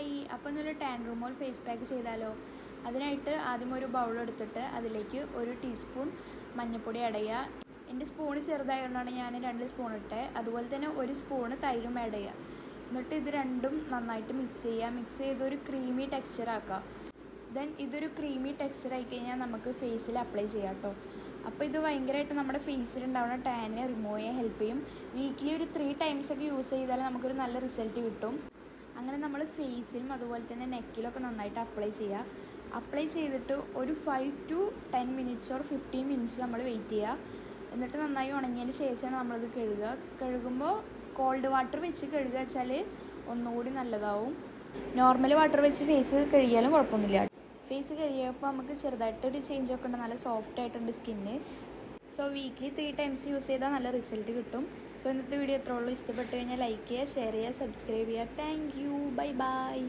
Hi, അപ്പോൾ ഇന്നൊരു tan removal face pack ചെയ്താലോ? അതിനായിട്ട് ആദ്യം ഒരു ബൗൾ എടുത്തിട്ട് അതിലേക്ക് 1 ടീസ്പൂൺ മഞ്ഞൾപ്പൊടി ആഡ് ചെയ്യുക. എൻ്റെ സ്പൂണ് ചെറുതായതുകൊണ്ടാണ് ഞാൻ 2 സ്പൂൺ ഇട്ടത്. അതുപോലെ തന്നെ 1 സ്പൂണ് തൈരും ആഡ് ചെയ്യുക. എന്നിട്ട് ഇത് രണ്ടും നന്നായിട്ട് മിക്സ് ചെയ്യുക. മിക്സ് ചെയ്തൊരു ക്രീമി ടെക്സ്ചർ ആക്കുക. ദെൻ ഇതൊരു ക്രീമി ടെക്സ്ചർ ആയി കഴിഞ്ഞാൽ നമുക്ക് ഫേസിൽ അപ്ലൈ ചെയ്യാം കേട്ടോ. അപ്പോൾ ഇത് ഭയങ്കരമായിട്ട് നമ്മുടെ ഫേസിലുണ്ടാവുന്ന ടാനെ റിമൂവ് ചെയ്യാൻ ഹെൽപ്പ് ചെയ്യും. വീക്കിലി ഒരു 3 ടൈംസൊക്കെ യൂസ് ചെയ്താൽ നമുക്കൊരു നല്ല റിസൾട്ട് കിട്ടും. അങ്ങനെ നമ്മൾ ഫേസിലും അതുപോലെ തന്നെ നെക്കിലൊക്കെ നന്നായിട്ട് അപ്ലൈ ചെയ്യുക. അപ്ലൈ ചെയ്തിട്ട് ഒരു 5 to 10 മിനിറ്റ്സ് ഓർ 15 മിനിറ്റ്സ് നമ്മൾ വെയിറ്റ് ചെയ്യുക. എന്നിട്ട് നന്നായി ഉണങ്ങിയതിന് ശേഷമാണ് നമ്മളത് കഴുകുക. കഴുകുമ്പോൾ കോൾഡ് വാട്ടർ വെച്ച് കഴുകുക വെച്ചാൽ ഒന്നുകൂടി നല്ലതാവും. നോർമൽ വാട്ടർ വെച്ച് ഫേസ് കഴുകിയാലും കുഴപ്പമൊന്നുമില്ല. ഫേസ് കഴുകിയപ്പോൾ നമുക്ക് ചെറുതായിട്ടൊരു ചേഞ്ചൊക്കെ ഉണ്ട്. നല്ല സോഫ്റ്റ് ആയിട്ടുണ്ട് skin. So weekly 3 times use ചെയ്താൽ നല്ല റിസൾട്ട് കിട്ടും. സോ ഇന്നത്തെ വീഡിയോ എത്ര ഉള്ളൂ. ഇഷ്ടപ്പെട്ട് കഴിഞ്ഞാൽ ലൈക്ക് ചെയ്യുക, ഷെയർ ചെയ്യുക, സബ്സ്ക്രൈബ് ചെയ്യുക. Thank you. Bye bye.